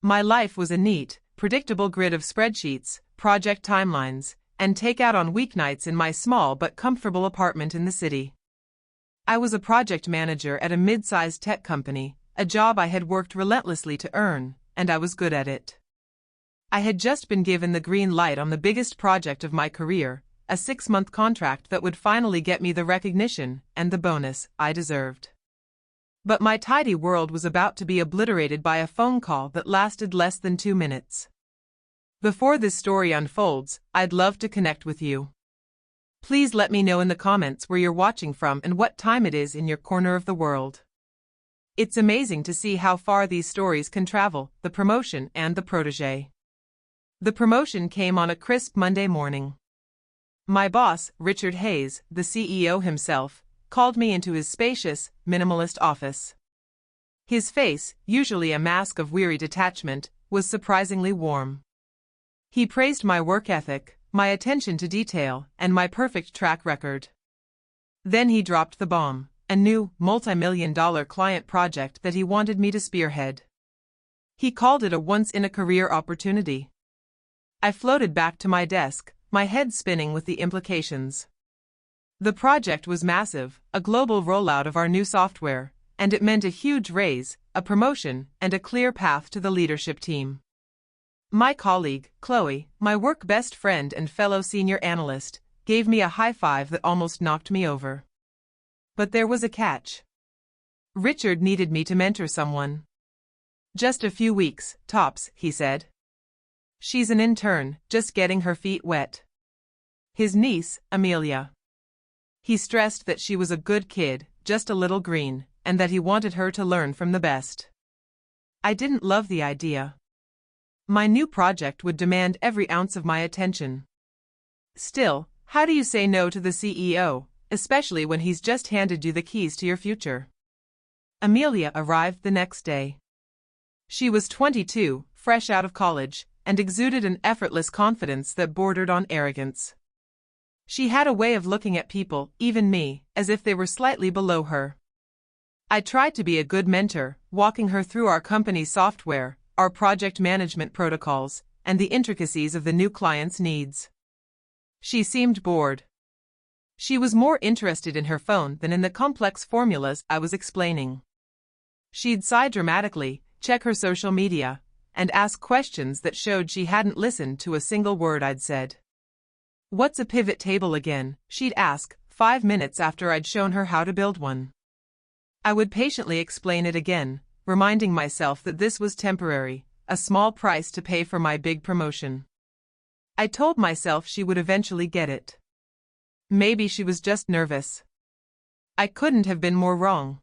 My life was a neat, predictable grid of spreadsheets, project timelines, and takeout on weeknights in my small but comfortable apartment in the city. I was a project manager at a mid-sized tech company, a job I had worked relentlessly to earn, and I was good at it. I had just been given the green light on the biggest project of my career, a 6-month contract that would finally get me the recognition and the bonus I deserved. But my tidy world was about to be obliterated by a phone call that lasted less than 2 minutes. Before this story unfolds, I'd love to connect with you. Please let me know in the comments where you're watching from and what time it is in your corner of the world. It's amazing to see how far these stories can travel, the promotion and the protege. The promotion came on a crisp Monday morning. My boss, Richard Hayes, the CEO himself, called me into his spacious, minimalist office. His face, usually a mask of weary detachment, was surprisingly warm. He praised my work ethic, my attention to detail, and my perfect track record. Then he dropped the bomb, a new, multi-million-dollar client project that he wanted me to spearhead. He called it a once-in-a-career opportunity. I floated back to my desk, my head spinning with the implications. The project was massive, a global rollout of our new software, and it meant a huge raise, a promotion, and a clear path to the leadership team. My colleague, Chloe, my work best friend and fellow senior analyst, gave me a high five that almost knocked me over. But there was a catch. Richard needed me to mentor someone. Just a few weeks, tops, he said. She's an intern, just getting her feet wet. His niece, Amelia. He stressed that she was a good kid, just a little green, and that he wanted her to learn from the best. I didn't love the idea. My new project would demand every ounce of my attention. Still, how do you say no to the CEO, especially when he's just handed you the keys to your future? Amelia arrived the next day. She was 22, fresh out of college, and exuded an effortless confidence that bordered on arrogance. She had a way of looking at people, even me, as if they were slightly below her. I tried to be a good mentor, walking her through our company's software, our project management protocols, and the intricacies of the new client's needs. She seemed bored. She was more interested in her phone than in the complex formulas I was explaining. She'd sigh dramatically, check her social media, and ask questions that showed she hadn't listened to a single word I'd said. "What's a pivot table again?" she'd ask, 5 minutes after I'd shown her how to build one. I would patiently explain it again, reminding myself that this was temporary, a small price to pay for my big promotion. I told myself she would eventually get it. Maybe she was just nervous. I couldn't have been more wrong.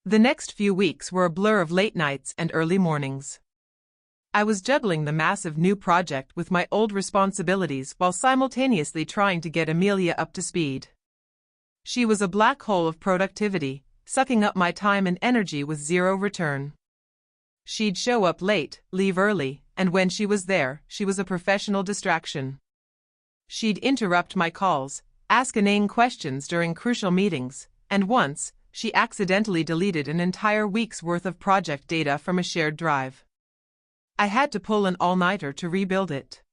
The next few weeks were a blur of late nights and early mornings. I was juggling the massive new project with my old responsibilities while simultaneously trying to get Amelia up to speed. She was a black hole of productivity, sucking up my time and energy with zero return. She'd show up late, leave early, and when she was there, she was a professional distraction. She'd interrupt my calls, ask inane questions during crucial meetings, and once, she accidentally deleted an entire week's worth of project data from a shared drive. I had to pull an all-nighter to rebuild it.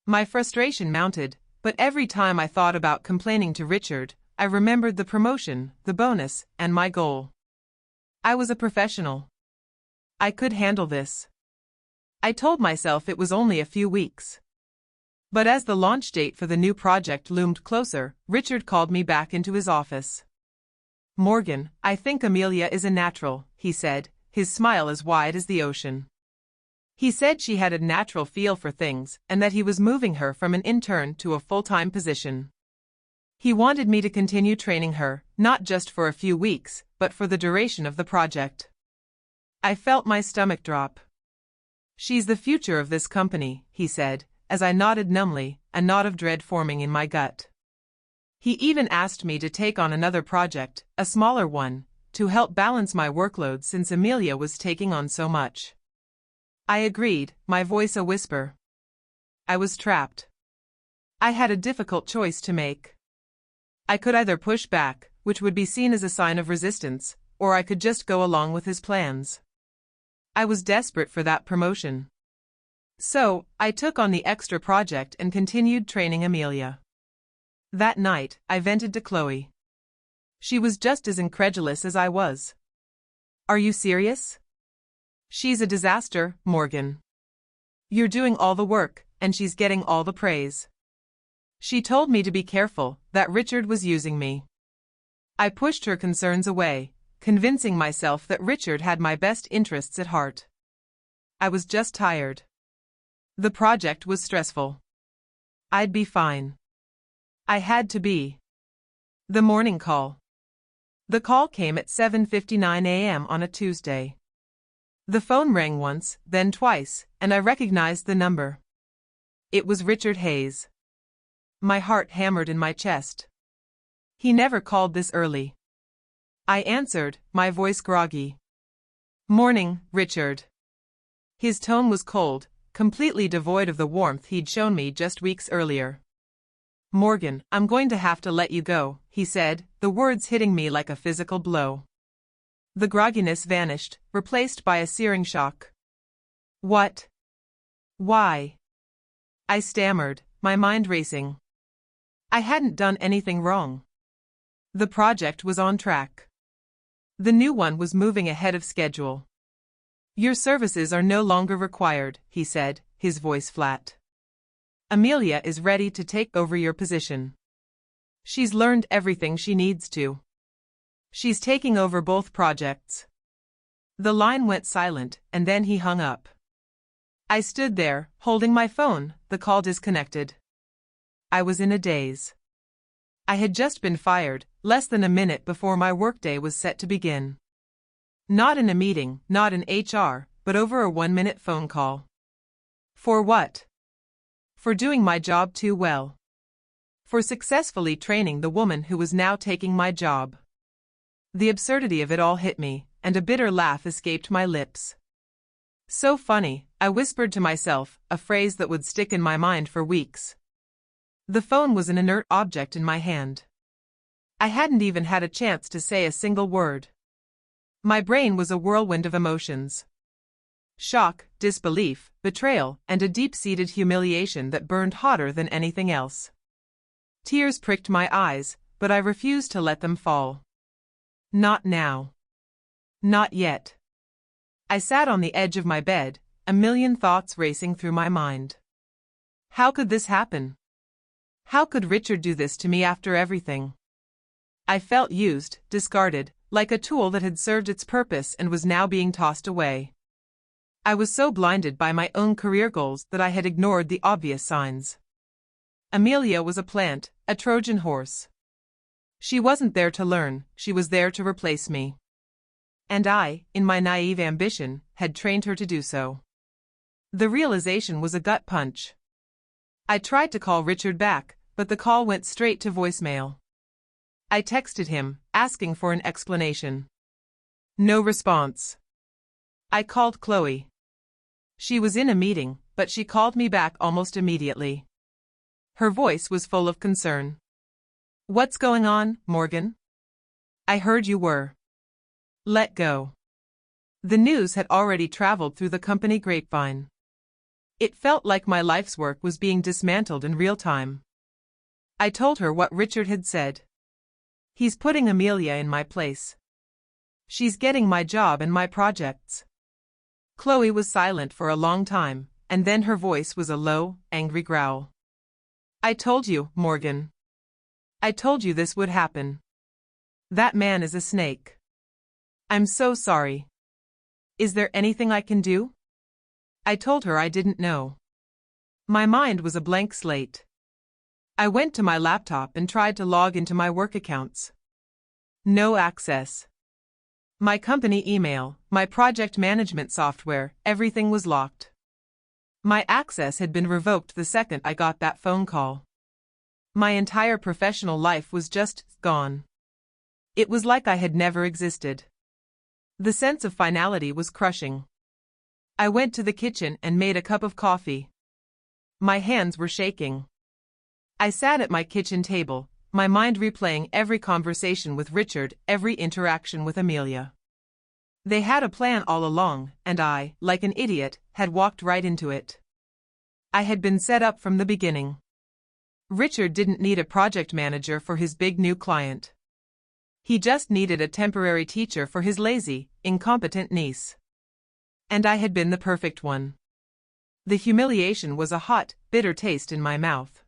My frustration mounted, but every time I thought about complaining to Richard, I remembered the promotion, the bonus, and my goal. I was a professional. I could handle this. I told myself it was only a few weeks. But as the launch date for the new project loomed closer, Richard called me back into his office. "Morgan, I think Amelia is a natural," he said, his smile as wide as the ocean. He said she had a natural feel for things and that he was moving her from an intern to a full-time position. He wanted me to continue training her, not just for a few weeks, but for the duration of the project. I felt my stomach drop. "She's the future of this company," he said, as I nodded numbly, a knot of dread forming in my gut. He even asked me to take on another project, a smaller one, to help balance my workload since Amelia was taking on so much. I agreed, my voice a whisper. I was trapped. I had a difficult choice to make. I could either push back, which would be seen as a sign of resistance, or I could just go along with his plans. I was desperate for that promotion. So, I took on the extra project and continued training Amelia. That night, I vented to Chloe. She was just as incredulous as I was. Are you serious? She's a disaster, Morgan. You're doing all the work, and she's getting all the praise. She told me to be careful, that Richard was using me. I pushed her concerns away, convincing myself that Richard had my best interests at heart. I was just tired. The project was stressful. I'd be fine. I had to be. The morning call. The call came at 7:59 a.m. on a Tuesday. The phone rang once, then twice, and I recognized the number. It was Richard Hayes. My heart hammered in my chest. He never called this early. I answered, my voice groggy. Morning, Richard. His tone was cold, completely devoid of the warmth he'd shown me just weeks earlier. Morgan, I'm going to have to let you go, he said, the words hitting me like a physical blow. The grogginess vanished, replaced by a searing shock. What? Why? I stammered, my mind racing. I hadn't done anything wrong. The project was on track. The new one was moving ahead of schedule. Your services are no longer required, he said, his voice flat. Amelia is ready to take over your position. She's learned everything she needs to. She's taking over both projects. The line went silent, and then he hung up. I stood there, holding my phone, the call disconnected. I was in a daze. I had just been fired, less than a minute before my workday was set to begin. Not in a meeting, not in HR, but over a 1-minute phone call. For what? For doing my job too well. For successfully training the woman who was now taking my job. The absurdity of it all hit me, and a bitter laugh escaped my lips. So funny, I whispered to myself, a phrase that would stick in my mind for weeks. The phone was an inert object in my hand. I hadn't even had a chance to say a single word. My brain was a whirlwind of emotions. Shock, disbelief, betrayal, and a deep-seated humiliation that burned hotter than anything else. Tears pricked my eyes, but I refused to let them fall. Not now. Not yet. I sat on the edge of my bed, a million thoughts racing through my mind. How could this happen? How could Richard do this to me after everything? I felt used, discarded, like a tool that had served its purpose and was now being tossed away. I was so blinded by my own career goals that I had ignored the obvious signs. Amelia was a plant, a Trojan horse. She wasn't there to learn, she was there to replace me. And I, in my naive ambition, had trained her to do so. The realization was a gut punch. I tried to call Richard back, but the call went straight to voicemail. I texted him, asking for an explanation. No response. I called Chloe. She was in a meeting, but she called me back almost immediately. Her voice was full of concern. What's going on, Morgan? I heard you were let go. The news had already traveled through the company grapevine. It felt like my life's work was being dismantled in real time. I told her what Richard had said. He's putting Amelia in my place. She's getting my job and my projects. Chloe was silent for a long time, and then her voice was a low, angry growl. I told you, Morgan. I told you this would happen. That man is a snake. I'm so sorry. Is there anything I can do? I told her I didn't know. My mind was a blank slate. I went to my laptop and tried to log into my work accounts. No access. My company email, my project management software, everything was locked. My access had been revoked the second I got that phone call. My entire professional life was just gone. It was like I had never existed. The sense of finality was crushing. I went to the kitchen and made a cup of coffee. My hands were shaking. I sat at my kitchen table, my mind replaying every conversation with Richard, every interaction with Amelia. They had a plan all along, and I, like an idiot, had walked right into it. I had been set up from the beginning. Richard didn't need a project manager for his big new client. He just needed a temporary teacher for his lazy, incompetent niece. And I had been the perfect one. The humiliation was a hot, bitter taste in my mouth.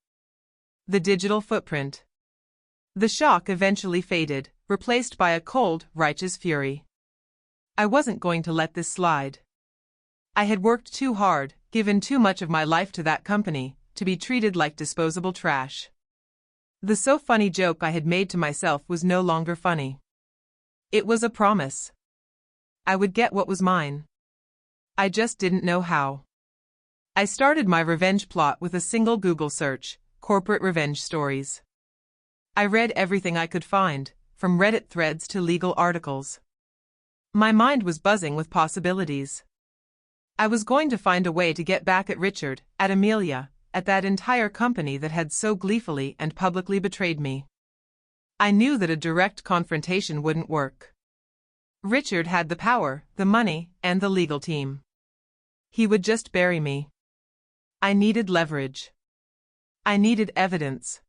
The digital footprint. The shock eventually faded, replaced by a cold, righteous fury. I wasn't going to let this slide. I had worked too hard, given too much of my life to that company, to be treated like disposable trash. The so funny joke I had made to myself was no longer funny. It was a promise. I would get what was mine. I just didn't know how. I started my revenge plot with a single Google search: corporate revenge stories. I read everything I could find, from Reddit threads to legal articles. My mind was buzzing with possibilities. I was going to find a way to get back at Richard, at Amelia, at that entire company that had so gleefully and publicly betrayed me. I knew that a direct confrontation wouldn't work. Richard had the power, the money, and the legal team. He would just bury me. I needed leverage. I needed evidence.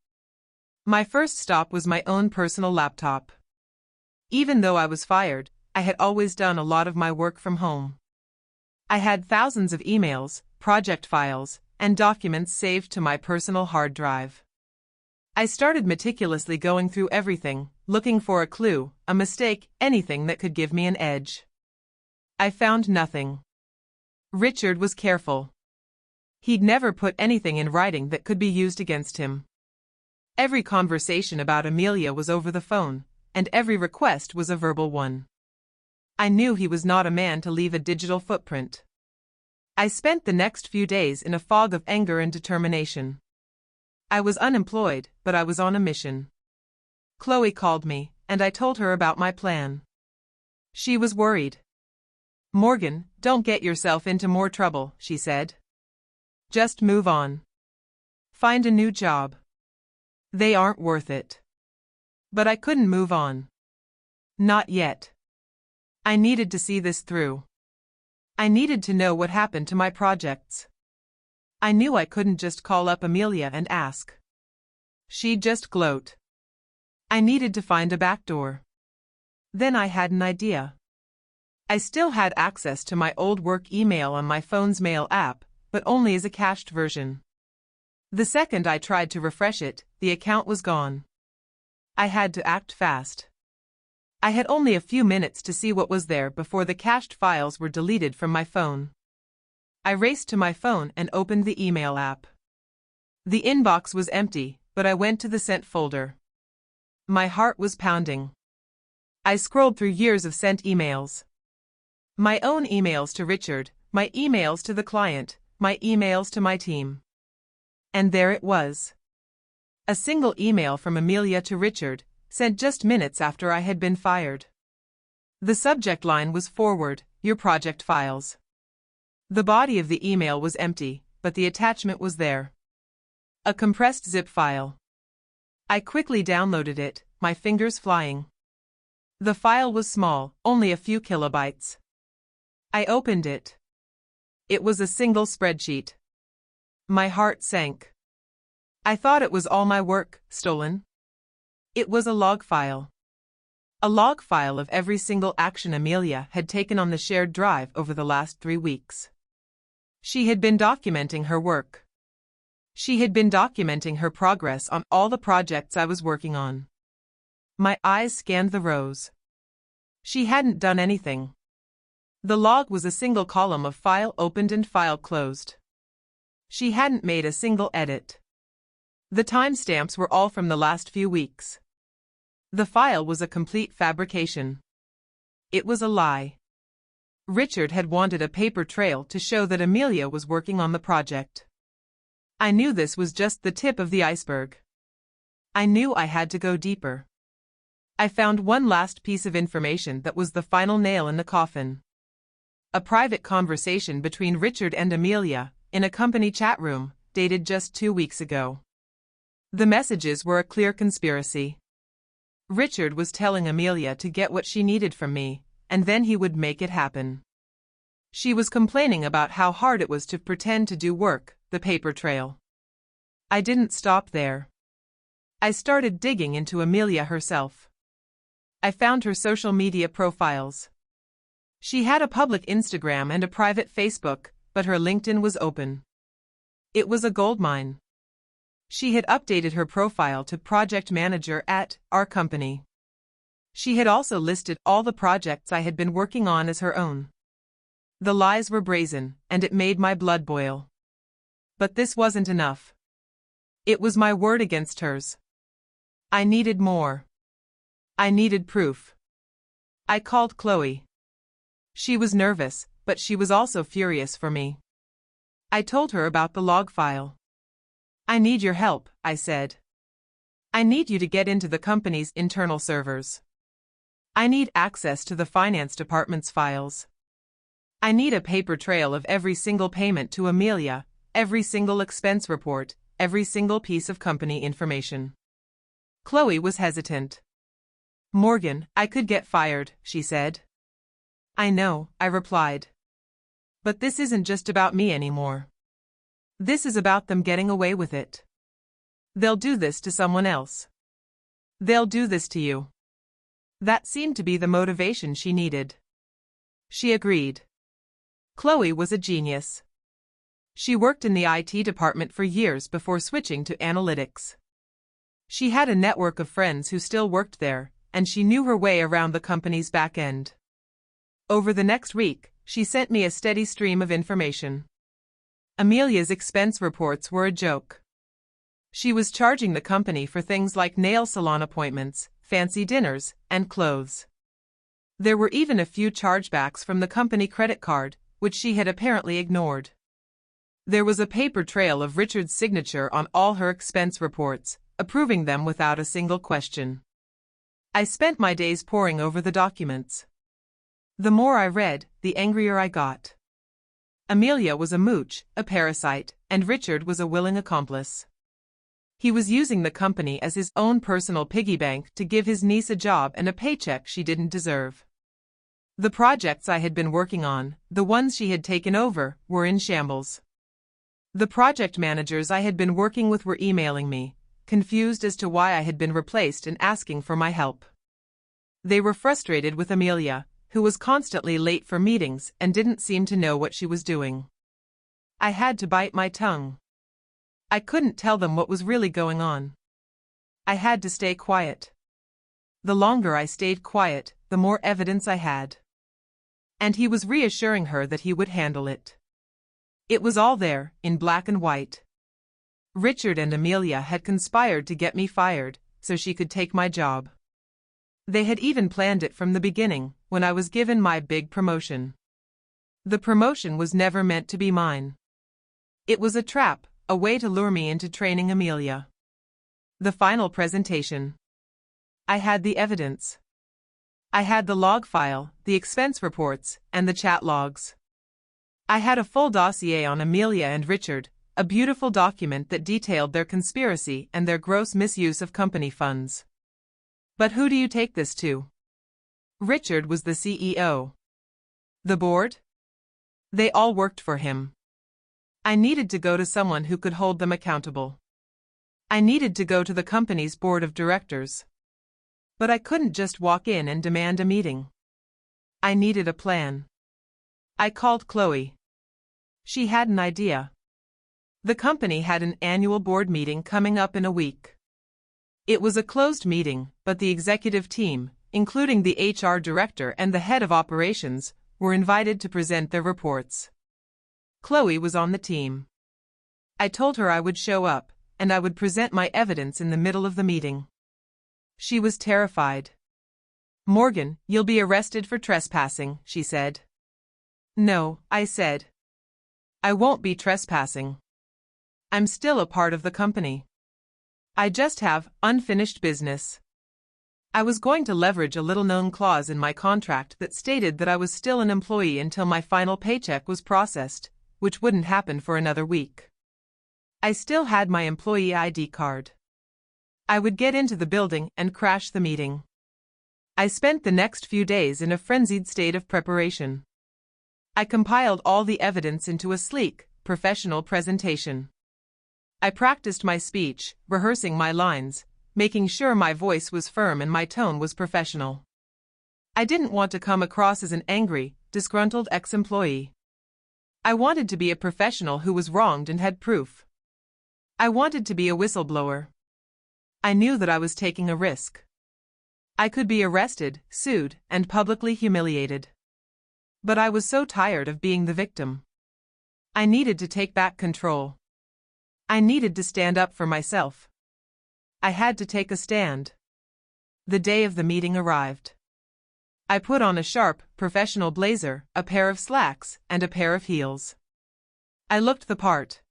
My first stop was my own personal laptop. Even though I was fired, I had always done a lot of my work from home. I had thousands of emails, project files, and documents saved to my personal hard drive. I started meticulously going through everything, looking for a clue, a mistake, anything that could give me an edge. I found nothing. Richard was careful. He'd never put anything in writing that could be used against him. Every conversation about Amelia was over the phone, and every request was a verbal one. I knew he was not a man to leave a digital footprint. I spent the next few days in a fog of anger and determination. I was unemployed, but I was on a mission. Chloe called me, and I told her about my plan. She was worried. "Morgan, don't get yourself into more trouble," she said. "Just move on. Find a new job. They aren't worth it." But I couldn't move on. Not yet. I needed to see this through. I needed to know what happened to my projects. I knew I couldn't just call up Amelia and ask. She'd just gloat. I needed to find a backdoor. Then I had an idea. I still had access to my old work email on my phone's mail app, but only as a cached version. The second I tried to refresh it, the account was gone. I had to act fast. I had only a few minutes to see what was there before the cached files were deleted from my phone. I raced to my phone and opened the email app. The inbox was empty, but I went to the sent folder. My heart was pounding. I scrolled through years of sent emails. My own emails to Richard, my emails to the client, my emails to my team. And there it was. A single email from Amelia to Richard, sent just minutes after I had been fired. The subject line was "Forward, your project files." The body of the email was empty, but the attachment was there. A compressed zip file. I quickly downloaded it, my fingers flying. The file was small, only a few kilobytes. I opened it. It was a single spreadsheet. My heart sank. I thought it was all my work, stolen. It was a log file. A log file of every single action Amelia had taken on the shared drive over the last 3 weeks. She had been documenting her work. She had been documenting her progress on all the projects I was working on. My eyes scanned the rows. She hadn't done anything. The log was a single column of file opened and file closed. She hadn't made a single edit. The timestamps were all from the last few weeks. The file was a complete fabrication. It was a lie. Richard had wanted a paper trail to show that Amelia was working on the project. I knew this was just the tip of the iceberg. I knew I had to go deeper. I found one last piece of information that was the final nail in the coffin. A private conversation between Richard and Amelia, in a company chat room, dated just 2 weeks ago. The messages were a clear conspiracy. Richard was telling Amelia to get what she needed from me, and then he would make it happen. She was complaining about how hard it was to pretend to do work, the paper trail. I didn't stop there. I started digging into Amelia herself. I found her social media profiles. She had a public Instagram and a private Facebook, but her LinkedIn was open. It was a goldmine. She had updated her profile to project manager at our company. She had also listed all the projects I had been working on as her own. The lies were brazen, and it made my blood boil. But this wasn't enough. It was my word against hers. I needed more. I needed proof. I called Chloe. She was nervous, but she was also furious for me. I told her about the log file. I need your help, I said. I need you to get into the company's internal servers. I need access to the finance department's files. I need a paper trail of every single payment to Amelia, every single expense report, every single piece of company information. Chloe was hesitant. Morgan, I could get fired, she said. I know, I replied. But this isn't just about me anymore. This is about them getting away with it. They'll do this to someone else. They'll do this to you. That seemed to be the motivation she needed. She agreed. Chloe was a genius. She worked in the IT department for years before switching to analytics. She had a network of friends who still worked there, and she knew her way around the company's back end. Over the next week, she sent me a steady stream of information. Amelia's expense reports were a joke. She was charging the company for things like nail salon appointments, fancy dinners, and clothes. There were even a few chargebacks from the company credit card, which she had apparently ignored. There was a paper trail of Richard's signature on all her expense reports, approving them without a single question. I spent my days poring over the documents. The more I read, the angrier I got. Amelia was a mooch, a parasite, and Richard was a willing accomplice. He was using the company as his own personal piggy bank to give his niece a job and a paycheck she didn't deserve. The projects I had been working on, the ones she had taken over, were in shambles. The project managers I had been working with were emailing me, confused as to why I had been replaced and asking for my help. They were frustrated with Amelia, who was constantly late for meetings and didn't seem to know what she was doing. I had to bite my tongue. I couldn't tell them what was really going on. I had to stay quiet. The longer I stayed quiet, the more evidence I had. And he was reassuring her that he would handle it. It was all there, in black and white. Richard and Amelia had conspired to get me fired, so she could take my job. They had even planned it from the beginning, when I was given my big promotion. The promotion was never meant to be mine. It was a trap, a way to lure me into training Amelia. The final presentation. I had the evidence. I had the log file, the expense reports, and the chat logs. I had a full dossier on Amelia and Richard, a beautiful document that detailed their conspiracy and their gross misuse of company funds. But who do you take this to? Richard was the CEO. The board? They all worked for him. I needed to go to someone who could hold them accountable. I needed to go to the company's board of directors. But I couldn't just walk in and demand a meeting. I needed a plan. I called Chloe. She had an idea. The company had an annual board meeting coming up in a week. It was a closed meeting, but the executive team, including the HR director and the head of operations, were invited to present their reports. Chloe was on the team. I told her I would show up, and I would present my evidence in the middle of the meeting. She was terrified. Morgan, you'll be arrested for trespassing, she said. No, I said. I won't be trespassing. I'm still a part of the company. I just have unfinished business. I was going to leverage a little-known clause in my contract that stated that I was still an employee until my final paycheck was processed, which wouldn't happen for another week. I still had my employee ID card. I would get into the building and crash the meeting. I spent the next few days in a frenzied state of preparation. I compiled all the evidence into a sleek, professional presentation. I practiced my speech, rehearsing my lines, making sure my voice was firm and my tone was professional. I didn't want to come across as an angry, disgruntled ex-employee. I wanted to be a professional who was wronged and had proof. I wanted to be a whistleblower. I knew that I was taking a risk. I could be arrested, sued, and publicly humiliated. But I was so tired of being the victim. I needed to take back control. I needed to stand up for myself. I had to take a stand. The day of the meeting arrived. I put on a sharp, professional blazer, a pair of slacks, and a pair of heels. I looked the part.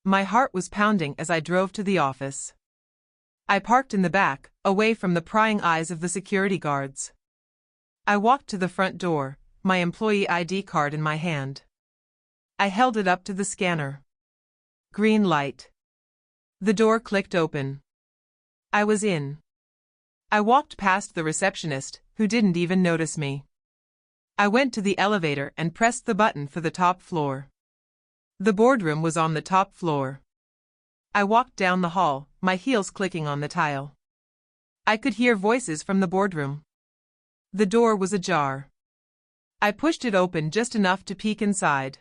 My heart was pounding as I drove to the office. I parked in the back, away from the prying eyes of the security guards. I walked to the front door, my employee ID card in my hand. I held it up to the scanner. Green light. The door clicked open. I was in. I walked past the receptionist, who didn't even notice me. I went to the elevator and pressed the button for the top floor. The boardroom was on the top floor. I walked down the hall, my heels clicking on the tile. I could hear voices from the boardroom. The door was ajar. I pushed it open just enough to peek inside.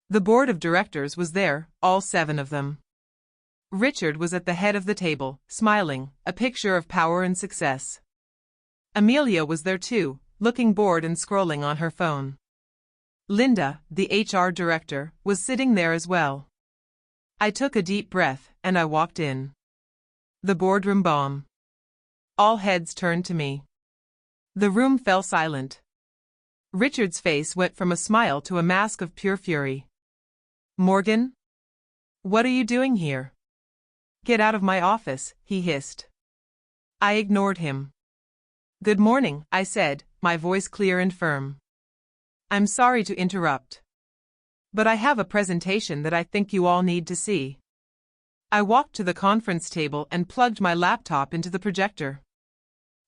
The board of directors was there, all 7 of them. Richard was at the head of the table, smiling, a picture of power and success. Amelia was there too, looking bored and scrolling on her phone. Linda, the HR director, was sitting there as well. I took a deep breath, and I walked in. The boardroom bomb. All heads turned to me. The room fell silent. Richard's face went from a smile to a mask of pure fury. "Morgan? What are you doing here?" "Get out of my office," he hissed. I ignored him. "Good morning," I said, my voice clear and firm. "I'm sorry to interrupt. But I have a presentation that I think you all need to see." I walked to the conference table and plugged my laptop into the projector.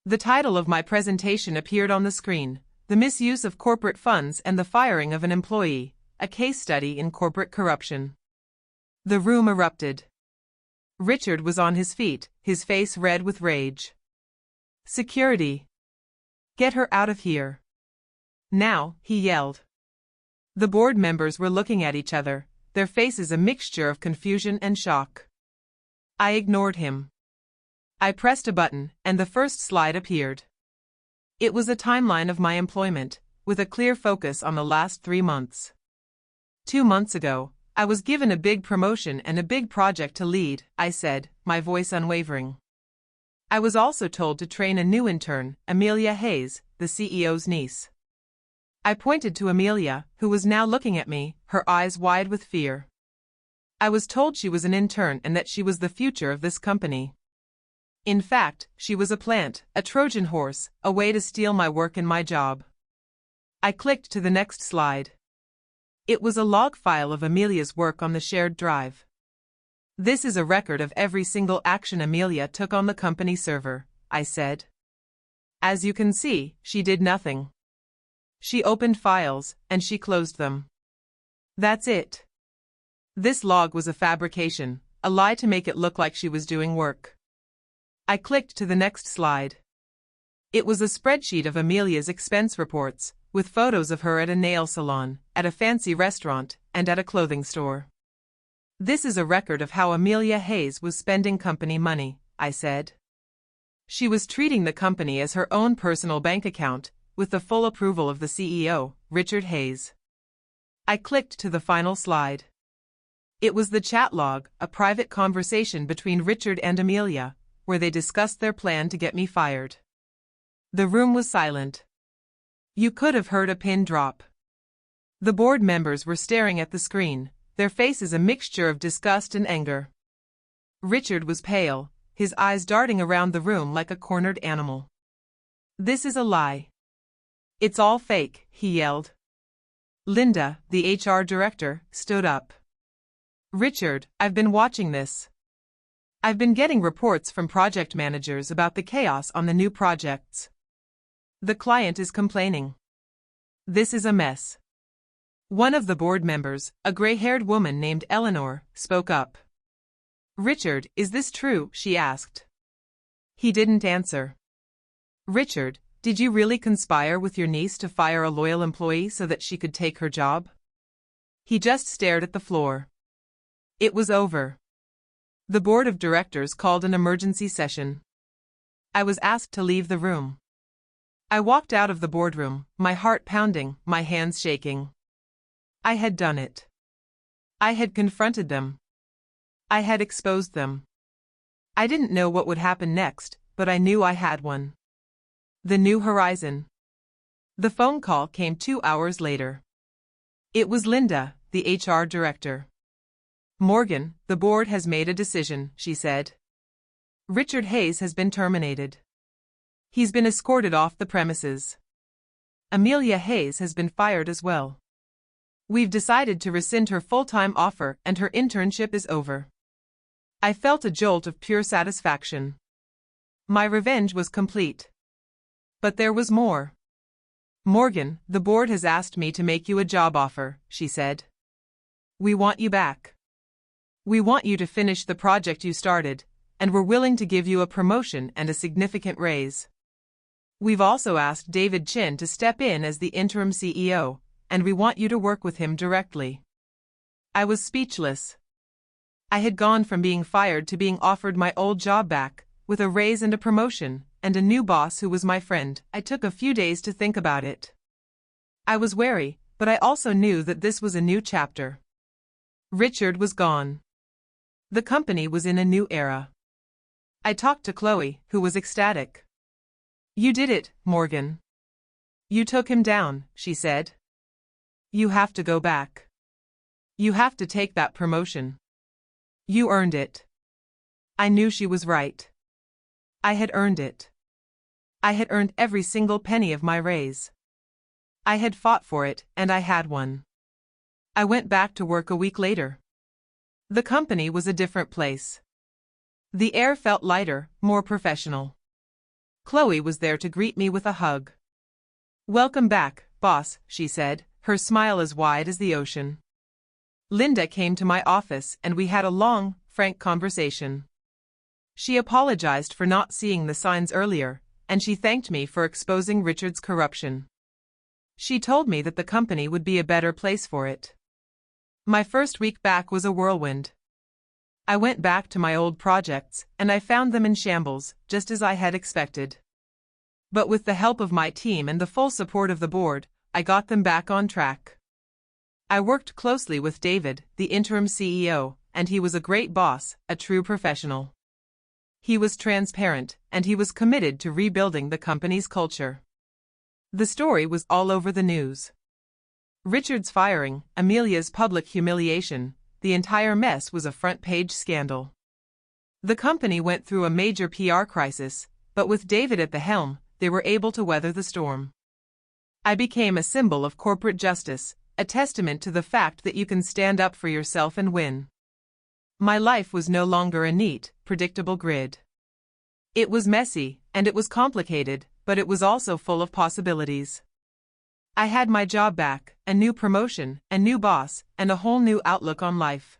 The title of my presentation appeared on the screen: The Misuse of Corporate Funds and the Firing of an Employee, a Case Study in Corporate Corruption. The room erupted. Richard was on his feet, his face red with rage. "Security! Get her out of here! Now," he yelled. The board members were looking at each other, their faces a mixture of confusion and shock. I ignored him. I pressed a button, and the first slide appeared. It was a timeline of my employment, with a clear focus on the last 3 months. 2 months ago, I was given a big promotion and a big project to lead, I said, my voice unwavering. I was also told to train a new intern, Amelia Hayes, the CEO's niece. I pointed to Amelia, who was now looking at me, her eyes wide with fear. I was told she was an intern and that she was the future of this company. In fact, she was a plant, a Trojan horse, a way to steal my work and my job. I clicked to the next slide. It was a log file of Amelia's work on the shared drive. "This is a record of every single action Amelia took on the company server," I said. "As you can see, she did nothing. She opened files, and she closed them. That's it. This log was a fabrication, a lie to make it look like she was doing work." I clicked to the next slide. It was a spreadsheet of Amelia's expense reports, with photos of her at a nail salon, at a fancy restaurant, and at a clothing store. "This is a record of how Amelia Hayes was spending company money," I said. "She was treating the company as her own personal bank account, with the full approval of the CEO, Richard Hayes." I clicked to the final slide. It was the chat log, a private conversation between Richard and Amelia, where they discussed their plan to get me fired. The room was silent. You could have heard a pin drop. The board members were staring at the screen, their faces a mixture of disgust and anger. Richard was pale, his eyes darting around the room like a cornered animal. "This is a lie. It's all fake," he yelled. Linda, the HR director, stood up. "Richard, I've been watching this. I've been getting reports from project managers about the chaos on the new projects. The client is complaining. This is a mess. One of the board members, a gray-haired woman named Eleanor, spoke up. Richard, is this true? She asked. He didn't answer. Richard, did you really conspire with your niece to fire a loyal employee so that she could take her job? He just stared at the floor. It was over. The board of directors called an emergency session. I was asked to leave the room. I walked out of the boardroom, my heart pounding, my hands shaking. I had done it. I had confronted them. I had exposed them. I didn't know what would happen next, but I knew I had one. The new horizon. The phone call came 2 hours later. It was Linda, the HR director. Morgan, the board has made a decision, she said. Richard Hayes has been terminated. He's been escorted off the premises. Amelia Hayes has been fired as well. We've decided to rescind her full-time offer and her internship is over. I felt a jolt of pure satisfaction. My revenge was complete. But there was more. Morgan, the board has asked me to make you a job offer, she said. We want you back. We want you to finish the project you started, and we're willing to give you a promotion and a significant raise. We've also asked David Chin to step in as the interim CEO, and we want you to work with him directly. I was speechless. I had gone from being fired to being offered my old job back, with a raise and a promotion, and a new boss who was my friend. I took a few days to think about it. I was wary, but I also knew that this was a new chapter. Richard was gone. The company was in a new era. I talked to Chloe, who was ecstatic. You did it, Morgan. You took him down, she said. You have to go back. You have to take that promotion. You earned it. I knew she was right. I had earned it. I had earned every single penny of my raise. I had fought for it, and I had one. I went back to work a week later. The company was a different place. The air felt lighter, more professional. Chloe was there to greet me with a hug. Welcome back, boss, she said, her smile as wide as the ocean. Linda came to my office and we had a long, frank conversation. She apologized for not seeing the signs earlier, and she thanked me for exposing Richard's corruption. She told me that the company would be a better place for it. My first week back was a whirlwind. I went back to my old projects, and I found them in shambles, just as I had expected. But with the help of my team and the full support of the board, I got them back on track. I worked closely with David, the interim CEO, and he was a great boss, a true professional. He was transparent, and he was committed to rebuilding the company's culture. The story was all over the news. Richard's firing, Amelia's public humiliation, the entire mess was a front-page scandal. The company went through a major PR crisis, but with David at the helm, they were able to weather the storm. I became a symbol of corporate justice, a testament to the fact that you can stand up for yourself and win. My life was no longer a neat, predictable grid. It was messy, and it was complicated, but it was also full of possibilities. I had my job back, a new promotion, a new boss, and a whole new outlook on life.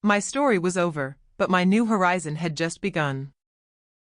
My story was over, but my new horizon had just begun.